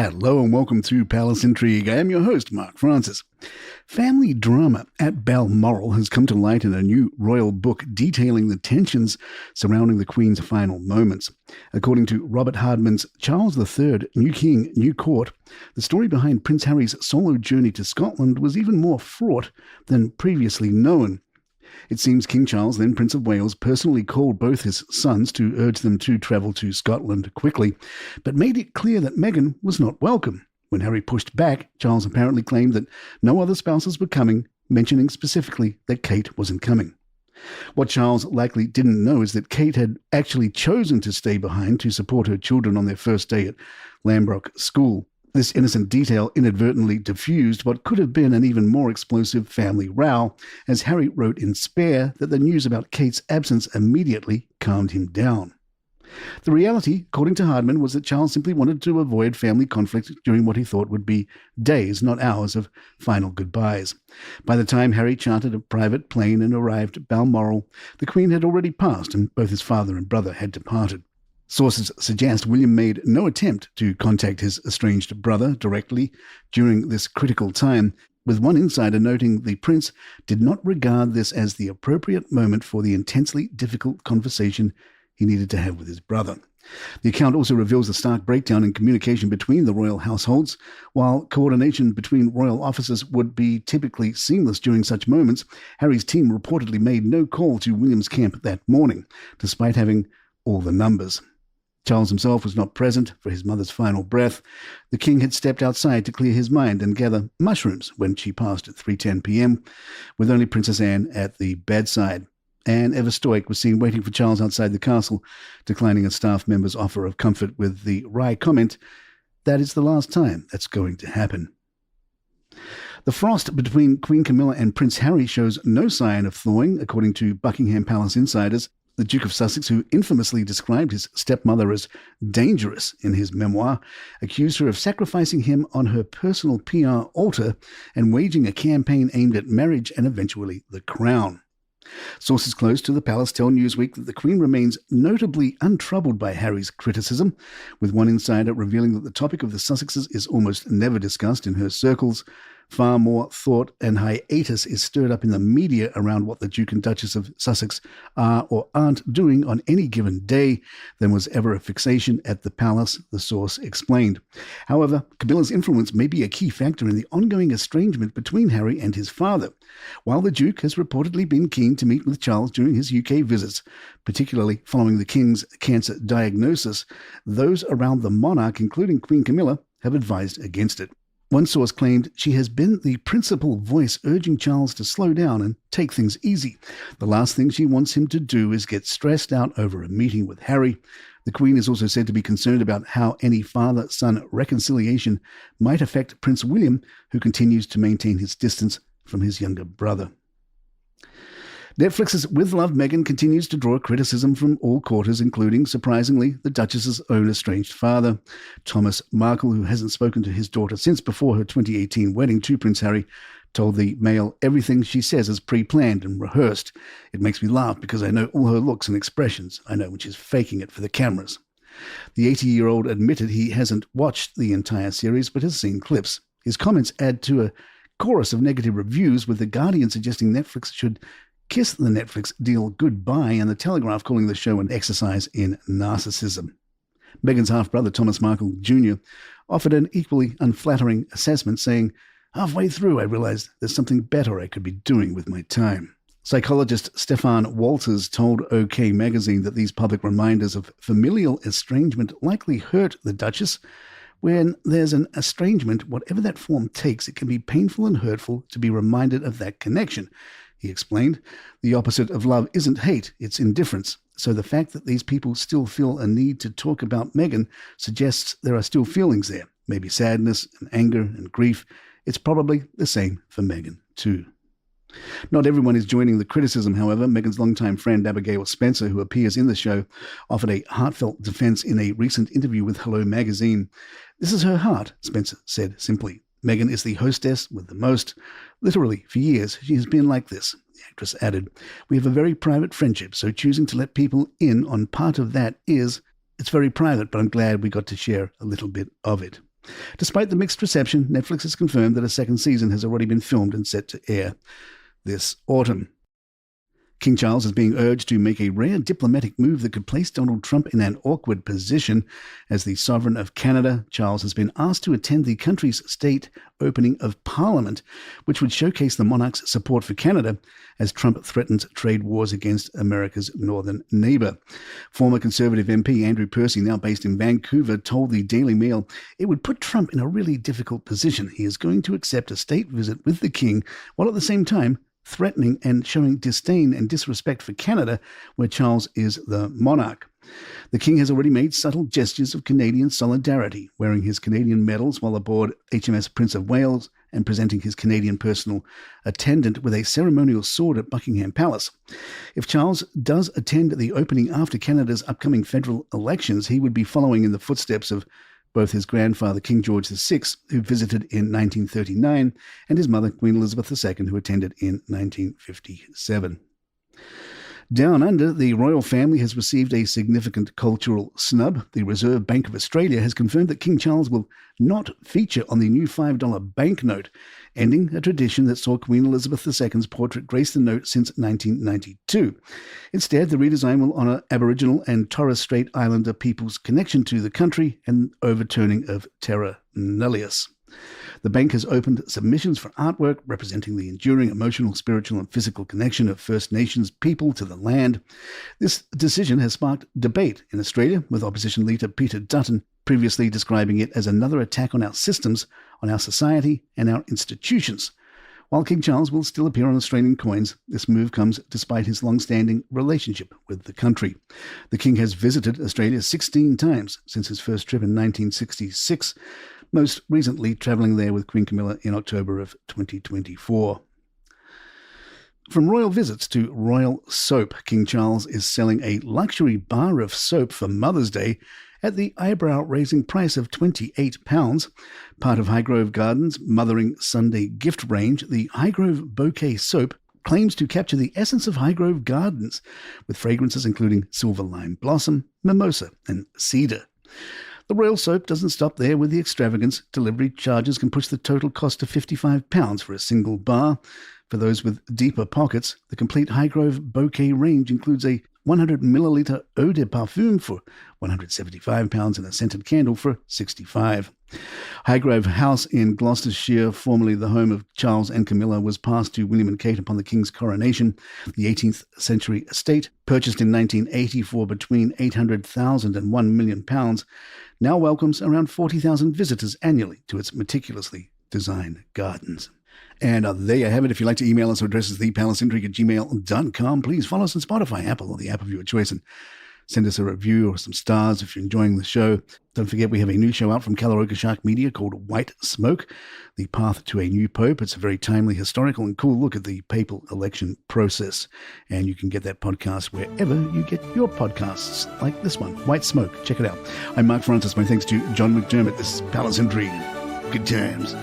Hello and welcome to Palace Intrigue. I am your host, Mark Francis. Family drama at Balmoral has come to light in a new royal book detailing the tensions surrounding the Queen's final moments. According to Robert Hardman's Charles III, New King, New Court, the story behind Prince Harry's solo journey to Scotland was even more fraught than previously known. It seems King Charles, then Prince of Wales, personally called both his sons to urge them to travel to Scotland quickly, but made it clear that Meghan was not welcome. When Harry pushed back, Charles apparently claimed that no other spouses were coming, mentioning specifically that Kate wasn't coming. What Charles likely didn't know is that Kate had actually chosen to stay behind to support her children on their first day at Lambrook School. This innocent detail inadvertently diffused what could have been an even more explosive family row, as Harry wrote in Spare that the news about Kate's absence immediately calmed him down. The reality, according to Hardman, was that Charles simply wanted to avoid family conflict during what he thought would be days, not hours, of final goodbyes. By the time Harry chartered a private plane and arrived at Balmoral, the Queen had already passed and both his father and brother had departed. Sources suggest William made no attempt to contact his estranged brother directly during this critical time, with one insider noting the prince did not regard this as the appropriate moment for the intensely difficult conversation he needed to have with his brother. The account also reveals a stark breakdown in communication between the royal households. While coordination between royal officers would be typically seamless during such moments, Harry's team reportedly made no call to William's camp that morning, despite having all the numbers. Charles himself was not present for his mother's final breath. The king had stepped outside to clear his mind and gather mushrooms when she passed at 3:10 p.m, with only Princess Anne at the bedside. Anne, ever stoic, was seen waiting for Charles outside the castle, declining a staff member's offer of comfort with the wry comment, "That is the last time that's going to happen." The frost between Queen Camilla and Prince Harry shows no sign of thawing, according to Buckingham Palace insiders. The Duke of Sussex, who infamously described his stepmother as dangerous in his memoir, accused her of sacrificing him on her personal PR altar and waging a campaign aimed at marriage and eventually the crown. Sources close to the palace tell Newsweek that the Queen remains notably untroubled by Harry's criticism, with one insider revealing that the topic of the Sussexes is almost never discussed in her circles. Far more thought and hiatus is stirred up in the media around what the Duke and Duchess of Sussex are or aren't doing on any given day than was ever a fixation at the palace, the source explained. However, Camilla's influence may be a key factor in the ongoing estrangement between Harry and his father. While the Duke has reportedly been keen to meet with Charles during his UK visits, particularly following the King's cancer diagnosis, those around the monarch, including Queen Camilla, have advised against it. One source claimed she has been the principal voice urging Charles to slow down and take things easy. The last thing she wants him to do is get stressed out over a meeting with Harry. The Queen is also said to be concerned about how any father-son reconciliation might affect Prince William, who continues to maintain his distance from his younger brother. Netflix's With Love Meghan continues to draw criticism from all quarters, including, surprisingly, the Duchess's own estranged father. Thomas Markle, who hasn't spoken to his daughter since before her 2018 wedding to Prince Harry, told the Mail everything she says is pre-planned and rehearsed. It makes me laugh because I know all her looks and expressions. I know when she's faking it for the cameras. The 80-year-old admitted he hasn't watched the entire series but has seen clips. His comments add to a chorus of negative reviews, with The Guardian suggesting Netflix should kiss the Netflix deal goodbye and The Telegraph calling the show an exercise in narcissism. Meghan's half-brother, Thomas Markle Jr., offered an equally unflattering assessment, saying, "Halfway through, I realized there's something better I could be doing with my time." Psychologist Stefan Walters told OK magazine that these public reminders of familial estrangement likely hurt the Duchess. When there's an estrangement, whatever that form takes, it can be painful and hurtful to be reminded of that connection. He explained, "The opposite of love isn't hate, it's indifference. So the fact that these people still feel a need to talk about Meghan suggests there are still feelings there, maybe sadness and anger and grief. It's probably the same for Meghan too." Not everyone is joining the criticism, however. Meghan's longtime friend Abigail Spencer, who appears in the show, offered a heartfelt defense in a recent interview with Hello magazine. "This is her heart," Spencer said simply. "Meghan is the hostess with the most. Literally, for years, she has been like this." The actress added, "We have a very private friendship, so choosing to let people in on part of that it's very private, but I'm glad we got to share a little bit of it." Despite the mixed reception, Netflix has confirmed that a second season has already been filmed and set to air this autumn. King Charles is being urged to make a rare diplomatic move that could place Donald Trump in an awkward position. As the sovereign of Canada, Charles has been asked to attend the country's state opening of Parliament, which would showcase the monarch's support for Canada as Trump threatens trade wars against America's northern neighbour. Former Conservative MP Andrew Percy, now based in Vancouver, told the Daily Mail it would put Trump in a really difficult position. He is going to accept a state visit with the king, while at the same time threatening and showing disdain and disrespect for Canada, where Charles is the monarch. The king has already made subtle gestures of Canadian solidarity, wearing his Canadian medals while aboard HMS Prince of Wales and presenting his Canadian personal attendant with a ceremonial sword at Buckingham Palace. If Charles does attend the opening after Canada's upcoming federal elections, he would be following in the footsteps of both his grandfather, King George VI, who visited in 1939, and his mother, Queen Elizabeth II, who attended in 1957. Down under, the royal family has received a significant cultural snub. The Reserve Bank of Australia has confirmed that King Charles will not feature on the new $5 banknote, ending a tradition that saw Queen Elizabeth II's portrait grace the note since 1992. Instead, the redesign will honour Aboriginal and Torres Strait Islander people's connection to the country and overturning of terra nullius. The bank has opened submissions for artwork representing the enduring emotional, spiritual and physical connection of First Nations people to the land. This decision has sparked debate in Australia, with opposition leader Peter Dutton previously describing it as another attack on our systems, on our society and our institutions. While King Charles will still appear on Australian coins, this move comes despite his long-standing relationship with the country. The King has visited Australia 16 times since his first trip in 1966, most recently travelling there with Queen Camilla in October of 2024. From royal visits to royal soap, King Charles is selling a luxury bar of soap for Mother's Day at the eyebrow-raising price of £28. Part of Highgrove Gardens' Mothering Sunday gift range, the Highgrove Bouquet Soap claims to capture the essence of Highgrove Gardens, with fragrances including silver lime blossom, mimosa and cedar. The royal soap doesn't stop there with the extravagance. Delivery charges can push the total cost to £55 for a single bar. For those with deeper pockets, the complete Highgrove Bouquet range includes a 100ml eau de parfum for £175 and a scented candle for £65. Highgrove House in Gloucestershire, formerly the home of Charles and Camilla, was passed to William and Kate upon the King's coronation. The 18th century estate, purchased in 1980 for between £800,000 and £1 million, now welcomes around 40,000 visitors annually to its meticulously designed gardens. And there you have it. If you'd like to email us, our address is thepalaceintrigue@gmail.com. Please follow us on Spotify, Apple, or the app of your choice, and send us a review or some stars if you're enjoying the show. Don't forget, we have a new show out from Kalaroka Shark Media called White Smoke, The Path to a New Pope. It's a very timely, historical, and cool look at the papal election process. And you can get that podcast wherever you get your podcasts, like this one, White Smoke. Check it out. I'm Mark Francis. My thanks to John McDermott. This is Palace Intrigue. Good times.